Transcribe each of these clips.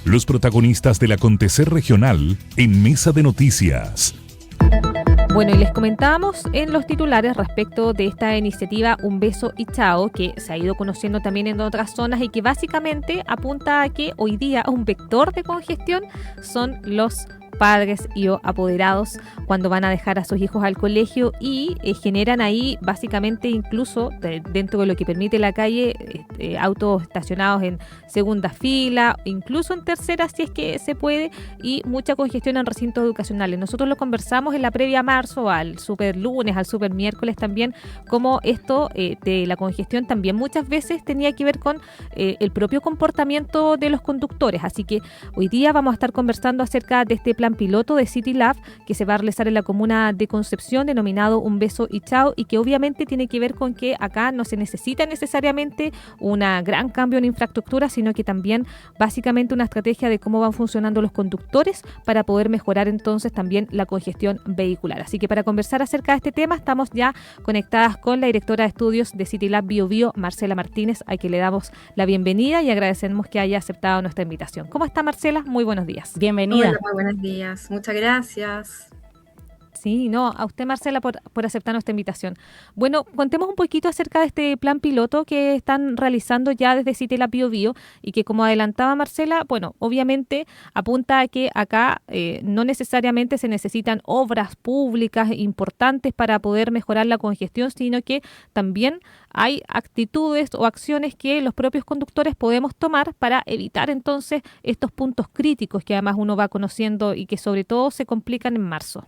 Los protagonistas del acontecer regional en Mesa de Noticias. Bueno, y les comentábamos en los titulares respecto de esta iniciativa Un Beso y Chao, que se ha ido conociendo también en otras zonas y que básicamente apunta a que hoy día un vector de congestión son los padres y o apoderados cuando van a dejar a sus hijos al colegio y generan ahí básicamente incluso dentro de lo que permite la calle autos estacionados en segunda fila, incluso en tercera si es que se puede, y mucha congestión en recintos educacionales. Nosotros lo conversamos en la previa a marzo, al super lunes, al super miércoles también, como esto de la congestión también muchas veces tenía que ver con el propio comportamiento de los conductores. Así que hoy día vamos a estar conversando acerca de este plan piloto de City Lab que se va a realizar en la comuna de Concepción, denominado Un Beso y Chao, y que obviamente tiene que ver con que acá no se necesita necesariamente un gran cambio en infraestructura, sino que también básicamente una estrategia de cómo van funcionando los conductores para poder mejorar entonces también la congestión vehicular. Así que para conversar acerca de este tema estamos ya conectadas con la directora de estudios de City Lab Bio Bio, Marcela Martínez, a quien le damos la bienvenida y agradecemos que haya aceptado nuestra invitación. ¿Cómo está, Marcela? Muy buenos días. Bienvenida. Hola, muy buenos días. Muchas gracias. Sí, no, a usted, Marcela, por aceptar nuestra invitación. Bueno, contemos un poquito acerca de este plan piloto que están realizando ya desde City Lab Bio Bio y que, como adelantaba Marcela, bueno, obviamente apunta a que acá no necesariamente se necesitan obras públicas importantes para poder mejorar la congestión, sino que también hay actitudes o acciones que los propios conductores podemos tomar para evitar entonces estos puntos críticos que además uno va conociendo y que sobre todo se complican en marzo.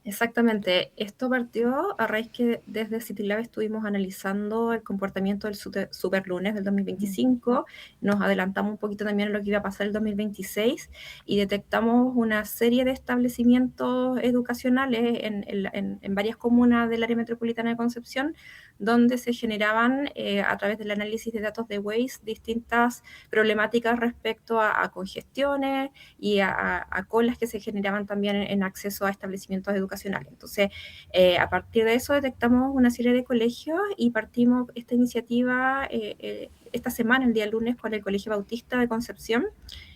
Exactamente. Esto partió a raíz que desde CityLab estuvimos analizando el comportamiento del super lunes del 2025. Nos adelantamos un poquito también a lo que iba a pasar el 2026 y detectamos una serie de establecimientos educacionales en varias comunas del área metropolitana de Concepción, donde se generaban a través del análisis de datos de Waze distintas problemáticas respecto a congestiones y a colas que se generaban también en acceso a establecimientos educacionales. Entonces, a partir de eso detectamos una serie de colegios y partimos esta iniciativa esta semana, el día lunes, con el Colegio Bautista de Concepción,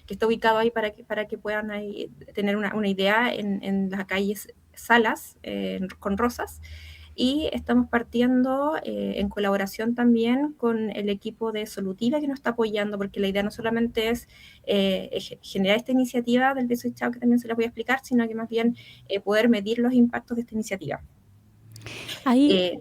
que está ubicado ahí para que puedan ahí tener una idea en la calle Salas, con Rosas. Y estamos partiendo en colaboración también con el equipo de Solutiva que nos está apoyando, porque la idea no solamente es generar esta iniciativa del Beso y Chao, que también se las voy a explicar, sino que más bien poder medir los impactos de esta iniciativa. Ahí.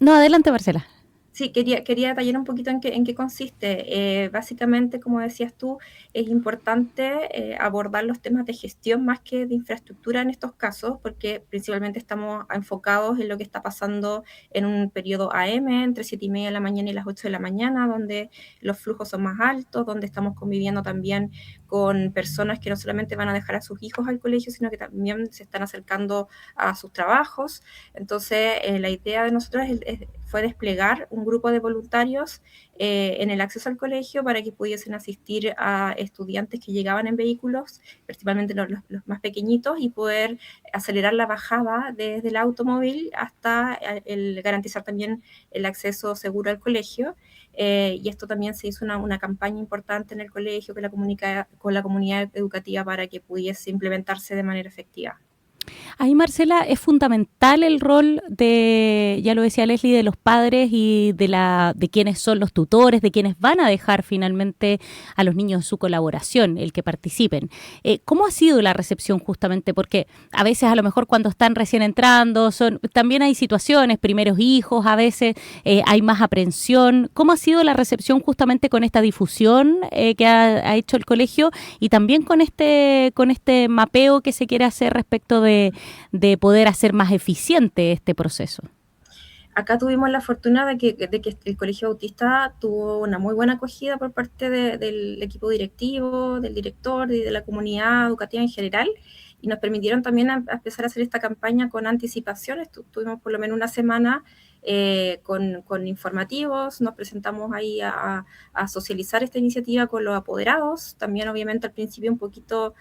No, adelante, Marcela. Sí, quería detallar un poquito en qué consiste. Básicamente, como decías tú, es importante abordar los temas de gestión más que de infraestructura en estos casos, porque principalmente estamos enfocados en lo que está pasando en un periodo AM, entre 7:30 de la mañana y las 8 de la mañana, donde los flujos son más altos, donde estamos conviviendo también con personas que no solamente van a dejar a sus hijos al colegio, sino que también se están acercando a sus trabajos. Entonces, la idea de nosotros fue desplegar un grupo de voluntarios en el acceso al colegio para que pudiesen asistir a estudiantes que llegaban en vehículos, principalmente los más pequeñitos, y poder acelerar la bajada desde el automóvil hasta el garantizar también el acceso seguro al colegio. Y esto también se hizo una campaña importante en el colegio con la comunidad educativa para que pudiese implementarse de manera efectiva. Ahí, Marcela, es fundamental el rol de, ya lo decía Leslie, de los padres y de quienes son los tutores, de quienes van a dejar finalmente a los niños en su colaboración, el que participen. ¿Cómo ha sido la recepción justamente? Porque a veces a lo mejor cuando están recién entrando, también hay situaciones, primeros hijos, a veces hay más aprensión. ¿Cómo ha sido la recepción justamente con esta difusión que ha hecho el colegio y también con este mapeo que se quiere hacer respecto de poder hacer más eficiente este proceso? Acá tuvimos la fortuna de que el Colegio Bautista tuvo una muy buena acogida por parte del equipo directivo, del director y de la comunidad educativa en general, y nos permitieron también empezar a hacer esta campaña con anticipación. Tuvimos por lo menos una semana con informativos, nos presentamos ahí a socializar esta iniciativa con los apoderados, también obviamente al principio un poquito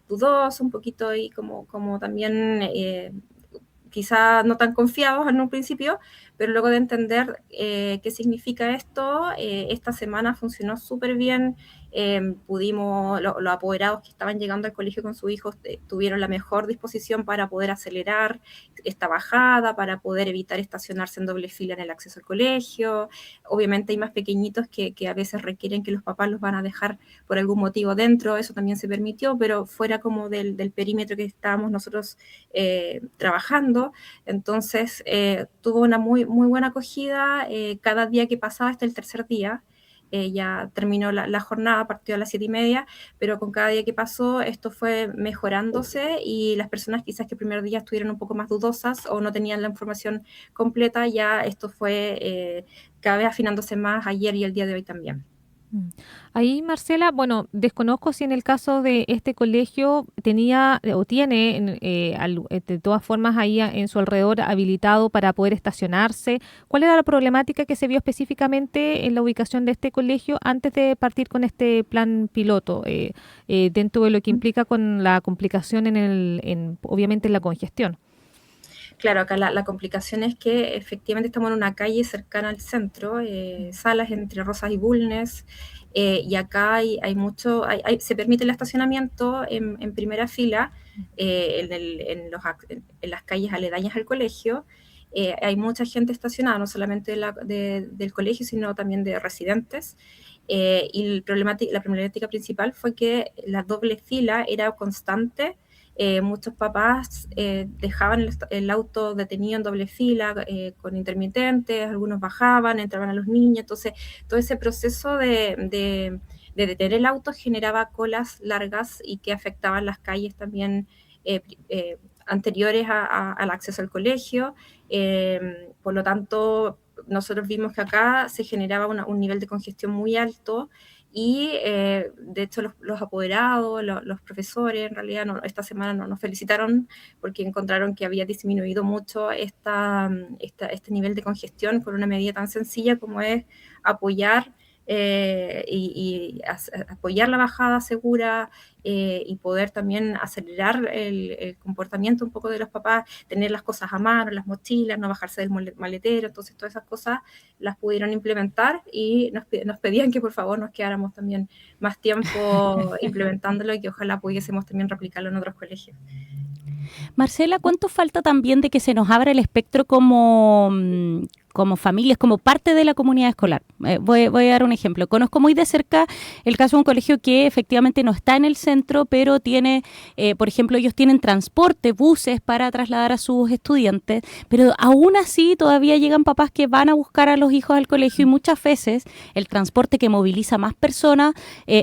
dudoso, un poquito ahí como también quizá no tan confiados en un principio, pero luego de entender qué significa esto, esta semana funcionó súper bien los apoderados que estaban llegando al colegio con sus hijos tuvieron la mejor disposición para poder acelerar esta bajada, para poder evitar estacionarse en doble fila en el acceso al colegio. Obviamente hay más pequeñitos que a veces requieren que los papás los van a dejar por algún motivo dentro, eso también se permitió, pero fuera como del perímetro que estábamos nosotros trabajando. Entonces tuvo una muy, muy buena acogida. Cada día que pasaba, hasta el tercer día, ya terminó la jornada, partió a las 7:30, pero con cada día que pasó esto fue mejorándose, y las personas quizás que el primer día estuvieron un poco más dudosas o no tenían la información completa, ya esto fue cada vez afinándose más ayer y el día de hoy también. Ahí, Marcela, bueno, desconozco si en el caso de este colegio tenía o tiene de todas formas ahí en su alrededor habilitado para poder estacionarse. ¿Cuál era la problemática que se vio específicamente en la ubicación de este colegio antes de partir con este plan piloto, dentro de lo que implica con la complicación obviamente en la congestión? Claro, acá la complicación es que efectivamente estamos en una calle cercana al centro, Salas entre Rosas y Bulnes, y acá hay mucho, se permite el estacionamiento en primera fila, en las calles aledañas al colegio. Hay mucha gente estacionada, no solamente del colegio, sino también de residentes. Y la problemática principal fue que la doble fila era constante. Muchos papás dejaban el auto detenido en doble fila con intermitentes, algunos bajaban, entraban a los niños, entonces todo ese proceso de detener el auto generaba colas largas y que afectaban las calles también anteriores al acceso al colegio. Por lo tanto, nosotros vimos que acá se generaba un nivel de congestión muy alto, y de hecho los apoderados, los profesores, en realidad esta semana nos felicitaron porque encontraron que había disminuido mucho este nivel de congestión con una medida tan sencilla como es apoyar apoyar la bajada segura, y poder también acelerar el comportamiento un poco de los papás, tener las cosas a mano, las mochilas, no bajarse del maletero. Entonces todas esas cosas las pudieron implementar, y nos pedían que por favor nos quedáramos también más tiempo implementándolo, y que ojalá pudiésemos también replicarlo en otros colegios. Marcela, ¿cuánto falta también de que se nos abra el espectro como familias, como parte de la comunidad escolar? Voy a dar un ejemplo. Conozco muy de cerca el caso de un colegio que efectivamente no está en el centro, pero tiene, por ejemplo, ellos tienen transporte, buses para trasladar a sus estudiantes, pero aún así todavía llegan papás que van a buscar a los hijos al colegio, y muchas veces el transporte que moviliza más personas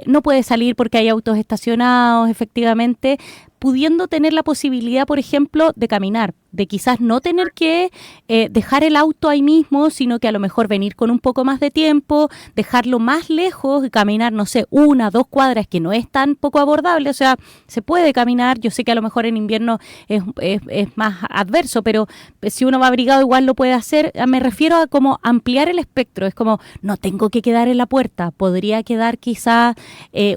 no puede salir porque hay autos estacionados, efectivamente, pudiendo tener la posibilidad, por ejemplo, de caminar, de quizás no tener que dejar el auto ahí mismo, sino que a lo mejor venir con un poco más de tiempo, dejarlo más lejos y caminar, no sé, 1, 2 cuadras, que no es tan poco abordable. O sea, se puede caminar. Yo sé que a lo mejor en invierno es más adverso, pero si uno va abrigado igual lo puede hacer. Me refiero a como ampliar el espectro. Es como, no tengo que quedar en la puerta, podría quedar quizás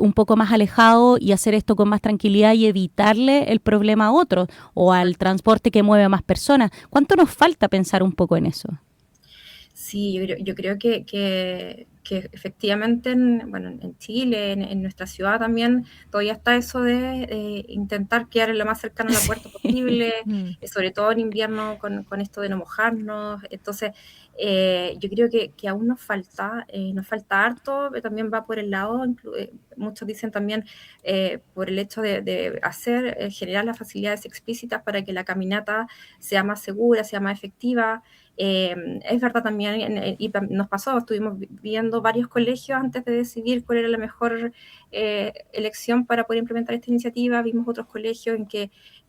un poco más alejado y hacer esto con más tranquilidad y evitarle el problema a otros o al transporte que mueve a más personas. ¿Cuánto nos falta pensar un poco en eso? Sí, yo creo que efectivamente en Chile, en nuestra ciudad también, todavía está eso de intentar quedar lo más cercano a la puerta posible, sobre todo en invierno con esto de no mojarnos. Entonces, yo creo que aún nos falta harto. También va por el lado, muchos dicen también por el hecho de generar las facilidades explícitas para que la caminata sea más segura, sea más efectiva. Es verdad también, y nos pasó, estuvimos viendo varios colegios antes de decidir cuál era la mejor elección para poder implementar esta iniciativa. Vimos otros colegios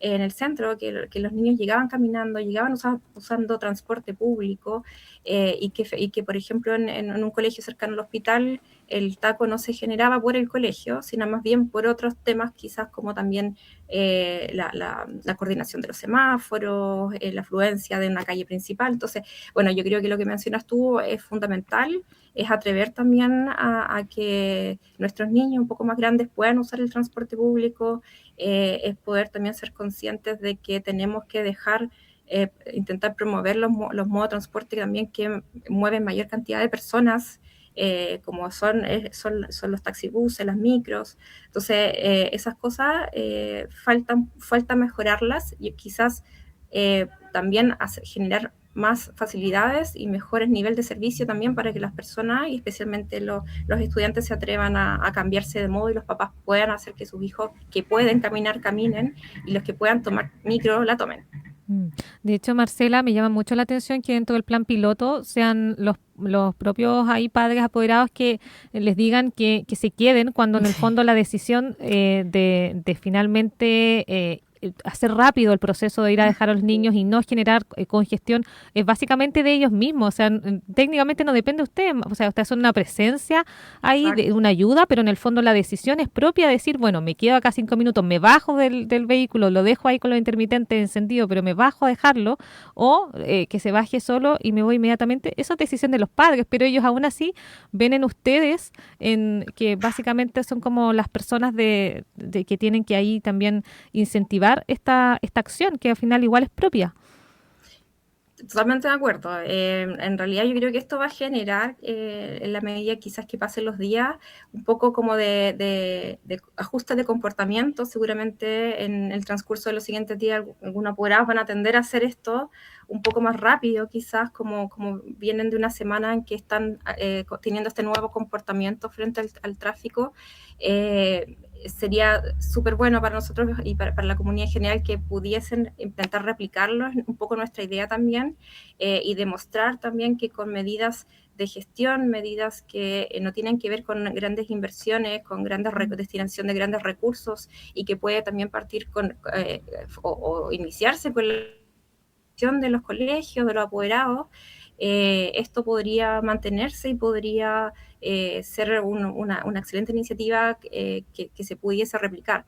en el centro que los niños llegaban caminando, llegaban usando transporte público, y que, por ejemplo, en un colegio cercano al hospital, el taco no se generaba por el colegio, sino más bien por otros temas, quizás como también la coordinación de los semáforos, la afluencia de una calle principal. Entonces, bueno, yo creo que lo que mencionas tú es fundamental, es atrever también a que nuestros niños un poco más grandes puedan usar el transporte público, es poder también ser conscientes de que tenemos que intentar promover los modos de transporte también que mueven mayor cantidad de personas, como son los taxibuses, las micros. Entonces, esas cosas falta mejorarlas y quizás también generar más facilidades y mejores niveles de servicio también para que las personas y especialmente los estudiantes se atrevan a cambiarse de modo y los papás puedan hacer que sus hijos que pueden caminar, caminen y los que puedan tomar micro, la tomen. De hecho, Marcela, me llama mucho la atención que dentro del plan piloto sean los propios ahí padres apoderados que les digan que se queden cuando en el fondo la decisión de finalmente hacer rápido el proceso de ir a dejar a los niños y no generar congestión es básicamente de ellos mismos. O sea, técnicamente no depende de usted. O sea, ustedes son una presencia ahí, de una ayuda, pero en el fondo la decisión es propia de decir, bueno, me quedo acá 5 minutos, me bajo del vehículo, lo dejo ahí con los intermitentes encendidos, pero me bajo a dejarlo, o que se baje solo y me voy inmediatamente. Eso es decisión de los padres, pero ellos aún así ven en ustedes que básicamente son como las personas de que tienen que ahí también incentivar esta acción que al final igual es propia. Totalmente de acuerdo. En realidad yo creo que esto va a generar, en la medida quizás que pasen los días, un poco como de ajuste de comportamiento. Seguramente en el transcurso de los siguientes días algunos apoderados van a tender a hacer esto un poco más rápido, quizás como vienen de una semana en que están teniendo este nuevo comportamiento frente al tráfico. Sería súper bueno para nosotros y para la comunidad en general que pudiesen intentar replicarlo, es un poco nuestra idea también, y demostrar también que con medidas de gestión, medidas que no tienen que ver con grandes inversiones, con destinación de grandes recursos y que puede también partir con o iniciarse con la gestión de los colegios, de los apoderados. Esto podría mantenerse y podría ser una excelente iniciativa que se pudiese replicar.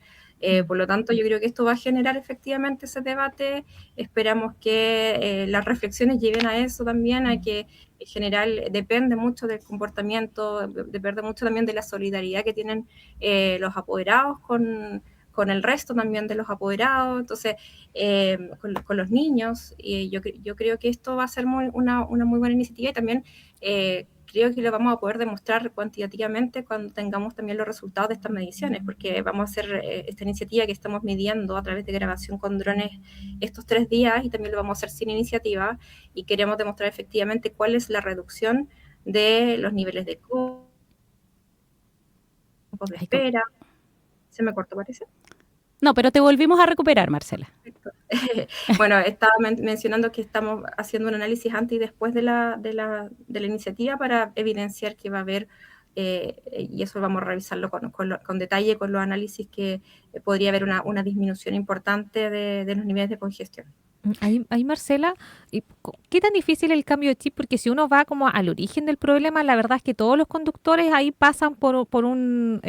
Por lo tanto, yo creo que esto va a generar efectivamente ese debate. Esperamos que las reflexiones lleven a eso también, a que en general depende mucho del comportamiento, depende mucho también de la solidaridad que tienen los apoderados con el resto también de los apoderados, entonces con los niños. Y yo creo que esto va a ser una muy buena iniciativa y también creo que lo vamos a poder demostrar cuantitativamente cuando tengamos también los resultados de estas mediciones, porque vamos a hacer esta iniciativa que estamos midiendo a través de grabación con drones estos 3 días y también lo vamos a hacer sin iniciativa y queremos demostrar efectivamente cuál es la reducción de los niveles de tiempos de espera. ¿Se me cortó, parece? No, pero te volvimos a recuperar, Marcela. Bueno, estaba mencionando que estamos haciendo un análisis antes y después de la iniciativa para evidenciar que va a haber, y eso vamos a revisarlo con detalle, con los análisis, que podría haber una disminución importante de los niveles de congestión. Ahí, Marcela, ¿qué tan difícil es el cambio de chip? Porque si uno va como al origen del problema, la verdad es que todos los conductores ahí pasan por un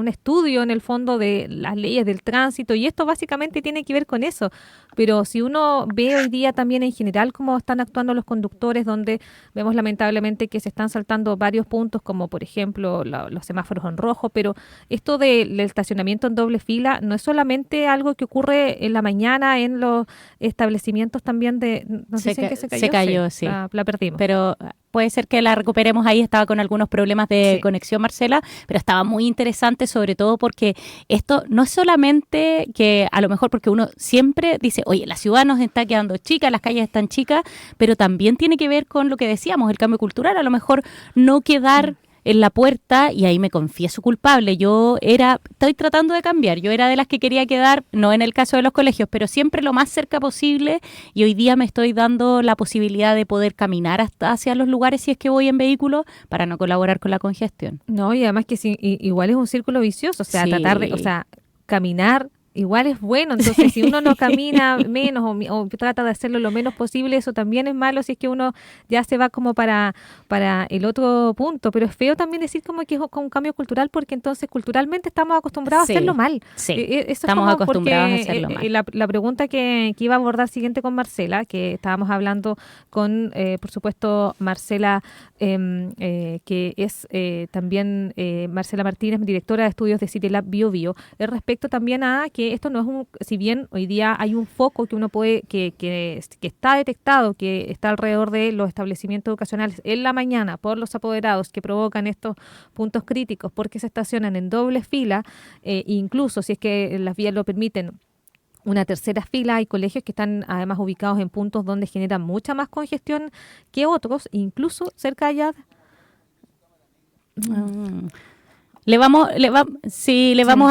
estudio en el fondo de las leyes del tránsito y esto básicamente tiene que ver con eso. Pero si uno ve hoy día también en general cómo están actuando los conductores, donde vemos lamentablemente que se están saltando varios puntos, como por ejemplo los semáforos en rojo, pero esto del estacionamiento en doble fila no es solamente algo que ocurre en la mañana en los establecimientos también de... Nos dicen que se cayó. Se cayó, sí. La perdimos. Pero puede ser que la recuperemos ahí. Estaba con algunos problemas de conexión, Marcela, pero estaba muy interesante, sobre todo porque esto no es solamente que a lo mejor porque uno siempre dice, oye, la ciudad nos está quedando chica, las calles están chicas, pero también tiene que ver con lo que decíamos, el cambio cultural. A lo mejor no quedar en la puerta, y ahí me confieso culpable, estoy tratando de cambiar, yo era de las que quería quedar, no en el caso de los colegios, pero siempre lo más cerca posible, y hoy día me estoy dando la posibilidad de poder caminar hacia los lugares si es que voy en vehículo, para no colaborar con la congestión. No, y además que igual es un círculo vicioso, o sea, caminar igual es bueno, entonces si uno no camina menos o trata de hacerlo lo menos posible, eso también es malo si es que uno ya se va como para el otro punto, pero es feo también decir como que es un cambio cultural porque entonces culturalmente estamos acostumbrados a hacerlo mal. Sí, eso estamos acostumbrados a hacerlo mal. La pregunta que iba a abordar siguiente con Marcela, que estábamos hablando con, por supuesto, Marcela, que es también Marcela Martínez, directora de estudios de CityLab Bio Bio, respecto también a que que esto no es si bien hoy día hay un foco que uno puede, que está detectado, que está alrededor de los establecimientos educacionales en la mañana por los apoderados que provocan estos puntos críticos porque se estacionan en doble fila, incluso si es que las vías lo permiten, una tercera fila. Hay colegios que están además ubicados en puntos donde generan mucha más congestión que otros, incluso cerca allá. Vamos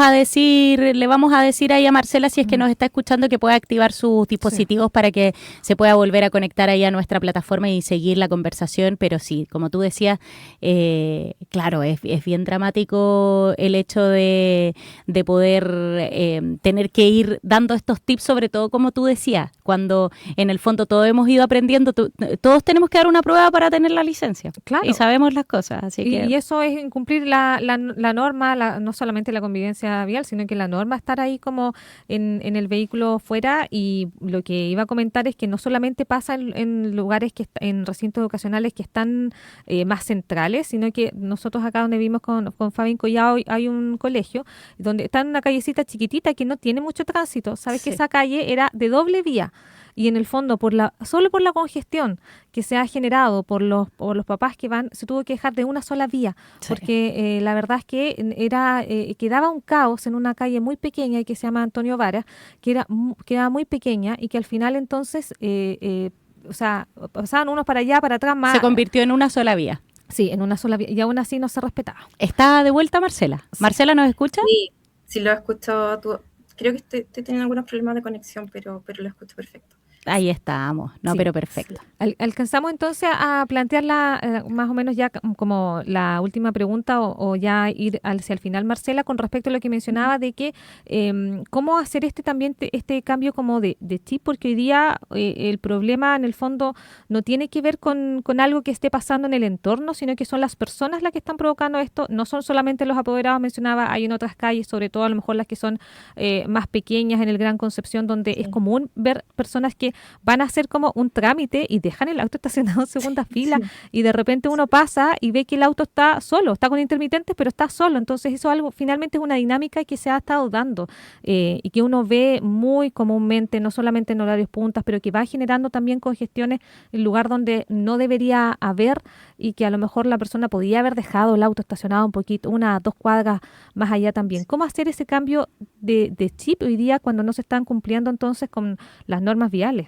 a decir ahí a Marcela, si es que nos está escuchando, que pueda activar sus dispositivos para que se pueda volver a conectar ahí a nuestra plataforma y seguir la conversación. Pero sí, como tú decías, claro, es bien dramático el hecho de poder tener que ir dando estos tips, sobre todo como tú decías, cuando en el fondo todos hemos ido aprendiendo, todos tenemos que dar una prueba para tener la licencia. Claro. Y sabemos las cosas. Así que... y eso es incumplir la norma, no solamente la convivencia vial, sino que la norma estar ahí como en el vehículo fuera. Y lo que iba a comentar es que no solamente pasa en lugares en recintos educacionales que están más centrales, sino que nosotros acá donde vivimos con Fabi en Collao hay un colegio donde está en una callecita chiquitita que no tiene mucho tránsito. Sabes que esa calle era de doble vía. Y en el fondo, solo por la congestión que se ha generado por los papás que van, se tuvo que dejar de una sola vía, porque la verdad es que quedaba un caos en una calle muy pequeña y que se llama Antonio Vara, quedaba muy pequeña y que al final entonces, o sea, pasaban unos para allá, para atrás más. Se convirtió en una sola vía. Sí, en una sola vía, y aún así no se respetaba. ¿Está de vuelta Marcela? Sí. ¿Marcela nos escucha? Sí, lo escucho. Creo que estoy teniendo algunos problemas de conexión, pero lo escucho perfecto. Ahí estamos, pero perfecto. Sí. Alcanzamos entonces a plantear más o menos ya como la última pregunta o ya ir hacia el final, Marcela, con respecto a lo que mencionaba de que cómo hacer este cambio como de chip, porque hoy día el problema en el fondo no tiene que ver con algo que esté pasando en el entorno, sino que son las personas las que están provocando esto, no son solamente los apoderados, mencionaba, hay en otras calles, sobre todo a lo mejor las que son más pequeñas en el Gran Concepción, donde es común ver personas que van a hacer como un trámite y dejan el auto estacionado en segunda fila y de repente uno pasa y ve que el auto está solo, está con intermitentes pero está solo, entonces eso finalmente es una dinámica que se ha estado dando y que uno ve muy comúnmente, no solamente en horarios puntas, pero que va generando también congestiones en lugar donde no debería haber y que a lo mejor la persona podía haber dejado el auto estacionado un poquito, 2 cuadras más allá también. ¿Cómo hacer ese cambio de chip hoy día cuando no se están cumpliendo entonces con las normas viales?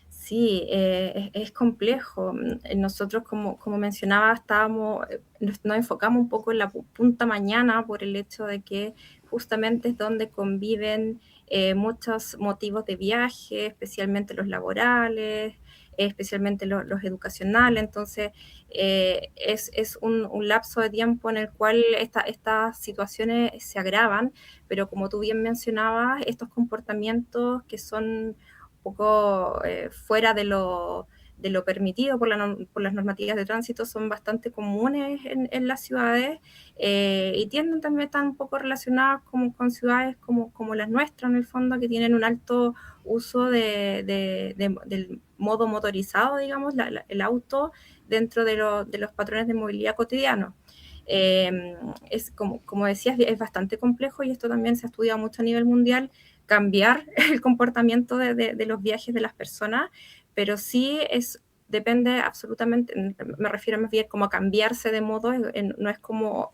Sí, es complejo. Nosotros, como mencionaba, nos enfocamos un poco en la punta mañana por el hecho de que justamente es donde conviven muchos motivos de viaje, especialmente los laborales, especialmente los educacionales. Entonces, es un lapso de tiempo en el cual estas situaciones se agravan, pero como tú bien mencionabas, estos comportamientos que son poco fuera de lo permitido por las normativas de tránsito son bastante comunes en las ciudades y tienden también a estar un poco relacionadas con ciudades como las nuestras, en el fondo, que tienen un alto uso del modo motorizado, digamos, el auto dentro de los patrones de movilidad cotidianos. Es como decías, es bastante complejo y esto también se ha estudiado mucho a nivel mundial, cambiar el comportamiento de los viajes de las personas, pero sí depende absolutamente, me refiero más bien como a cambiarse de modo, no es como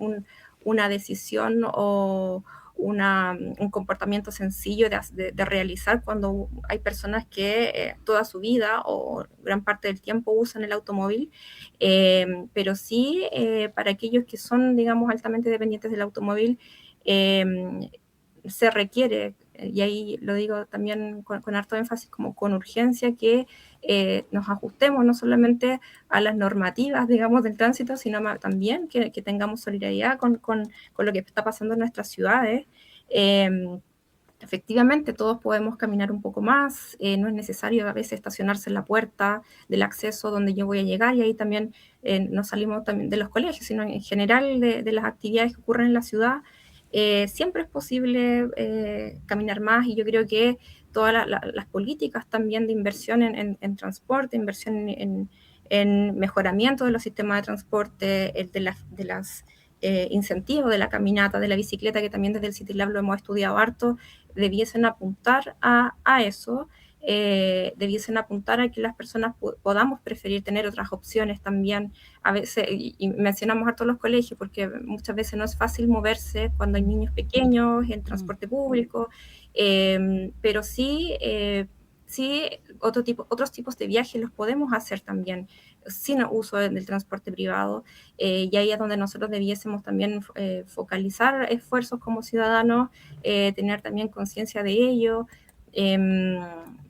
una decisión o un comportamiento sencillo de realizar cuando hay personas que toda su vida o gran parte del tiempo usan el automóvil, pero sí para aquellos que son, digamos, altamente dependientes del automóvil, se requiere, y ahí lo digo también con harto énfasis, como con urgencia, que nos ajustemos no solamente a las normativas, digamos, del tránsito, sino también que tengamos solidaridad con lo que está pasando en nuestras ciudades. Efectivamente, todos podemos caminar un poco más, no es necesario a veces estacionarse en la puerta del acceso donde yo voy a llegar, y ahí también no salimos también de los colegios, sino en general de las actividades que ocurren en la ciudad. Siempre es posible caminar más, y yo creo que todas las políticas también de inversión en transporte, inversión en mejoramiento de los sistemas de transporte, de las incentivos de la caminata, de la bicicleta, que también desde el CityLab lo hemos estudiado harto, debiesen apuntar a eso. Debiesen apuntar a que las personas podamos preferir tener otras opciones también. A veces, y mencionamos a todos los colegios, porque muchas veces no es fácil moverse cuando hay niños pequeños en transporte público, pero sí, otros tipos de viajes los podemos hacer también sin uso del transporte privado, y ahí es donde nosotros debiésemos también focalizar esfuerzos como ciudadanos, tener también conciencia de ello.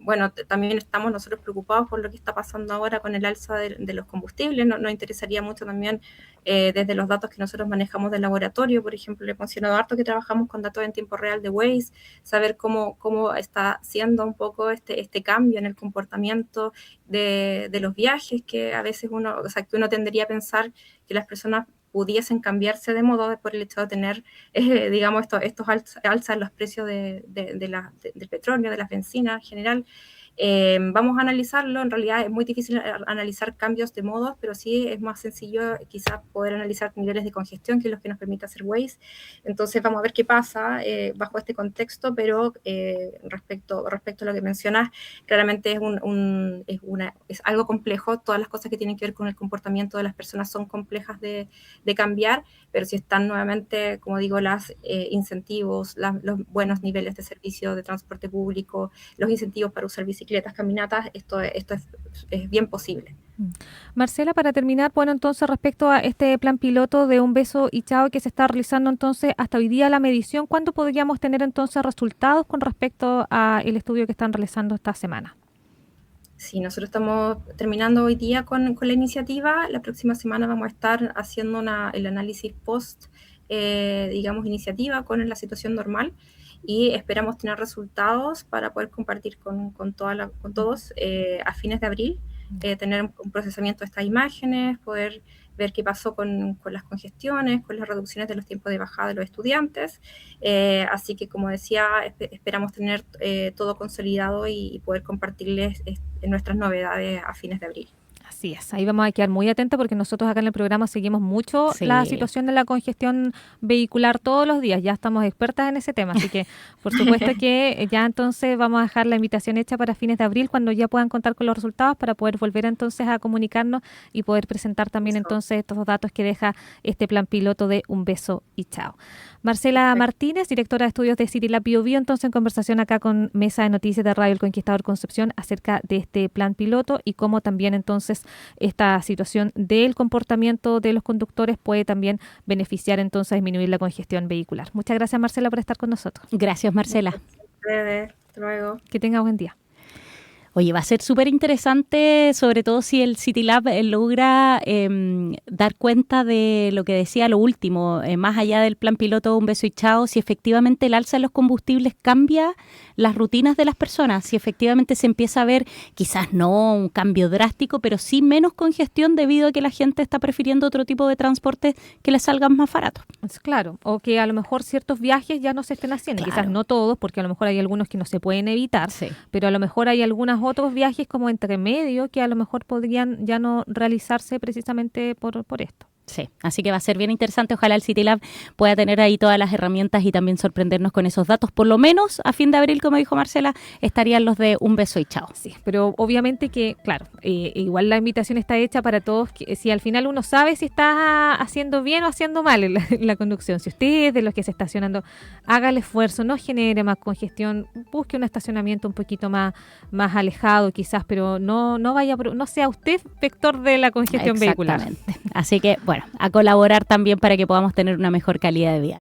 Bueno, también estamos nosotros preocupados por lo que está pasando ahora con el alza de los combustibles. Nos interesaría mucho también, desde los datos que nosotros manejamos del laboratorio, por ejemplo, le he mencionado harto que trabajamos con datos en tiempo real de Waze, saber cómo está siendo un poco este cambio en el comportamiento de los viajes, que a veces que uno tendería a pensar que las personas pudiesen cambiarse de modo por el hecho de tener, digamos, estos alzas en los precios del petróleo, de las bencinas en general. Vamos a analizarlo. En realidad es muy difícil analizar cambios de modos, pero sí es más sencillo quizás poder analizar niveles de congestión, que es lo que nos permite hacer Waze. Entonces vamos a ver qué pasa bajo este contexto, pero respecto a lo que mencionas, claramente es algo complejo. Todas las cosas que tienen que ver con el comportamiento de las personas son complejas de cambiar, pero si están nuevamente, como digo, los incentivos, los buenos niveles de servicio de transporte público, los incentivos para usar bicicletas, caminatas, esto es bien posible. Marcela, para terminar, bueno, entonces respecto a este plan piloto de Un Beso y Chao que se está realizando entonces hasta hoy día la medición, ¿cuándo podríamos tener entonces resultados con respecto al estudio que están realizando esta semana? Sí, nosotros estamos terminando hoy día con la iniciativa. La próxima semana vamos a estar haciendo el análisis post, digamos, iniciativa con la situación normal, y esperamos tener resultados para poder compartir con todos a fines de abril, tener un procesamiento de estas imágenes, poder ver qué pasó con las congestiones, con las reducciones de los tiempos de bajada de los estudiantes. Así que, como decía, esperamos tener todo consolidado y poder compartirles nuestras novedades a fines de abril. Así es, ahí vamos a quedar muy atentos porque nosotros acá en el programa seguimos mucho la situación de la congestión vehicular todos los días, ya estamos expertas en ese tema, así que por supuesto que ya entonces vamos a dejar la invitación hecha para fines de abril, cuando ya puedan contar con los resultados, para poder volver entonces a comunicarnos y poder presentar también entonces estos datos que deja este plan piloto de Un Beso y Chao. Marcela Martínez, directora de estudios de CityLab Bio Bio, entonces en conversación acá con Mesa de Noticias de Radio El Conquistador Concepción acerca de este plan piloto y cómo también entonces esta situación del comportamiento de los conductores puede también beneficiar entonces a disminuir la congestión vehicular. Muchas gracias, Marcela, por estar con nosotros. Gracias, Marcela. Hasta luego. Que tenga buen día. Oye, va a ser súper interesante, sobre todo si el CityLab logra dar cuenta de lo que decía lo último, más allá del plan piloto Un Beso y Chao, si efectivamente el alza de los combustibles cambia las rutinas de las personas, si efectivamente se empieza a ver, quizás no un cambio drástico, pero sí menos congestión debido a que la gente está prefiriendo otro tipo de transporte que les salgan más baratos. Claro, o que a lo mejor ciertos viajes ya no se estén haciendo, Claro. Quizás no todos, porque a lo mejor hay algunos que no se pueden evitar, Sí. pero a lo mejor hay algunos otros viajes como entre medio que a lo mejor podrían ya no realizarse precisamente por esto. Sí, así que va a ser bien interesante. Ojalá el CityLab pueda tener ahí todas las herramientas y también sorprendernos con esos datos. Por lo menos a fin de abril, como dijo Marcela, estarían los de Un Beso y Chao. Sí, pero obviamente que, claro, igual la invitación está hecha para todos, que si al final uno sabe si está haciendo bien o haciendo mal en la conducción. Si usted es de los que se está estacionando, haga el esfuerzo, no genere más congestión, busque un estacionamiento un poquito más alejado quizás, pero no sea usted vector de la congestión vehicular. Exactamente. Así que, bueno, a colaborar también para que podamos tener una mejor calidad de vida.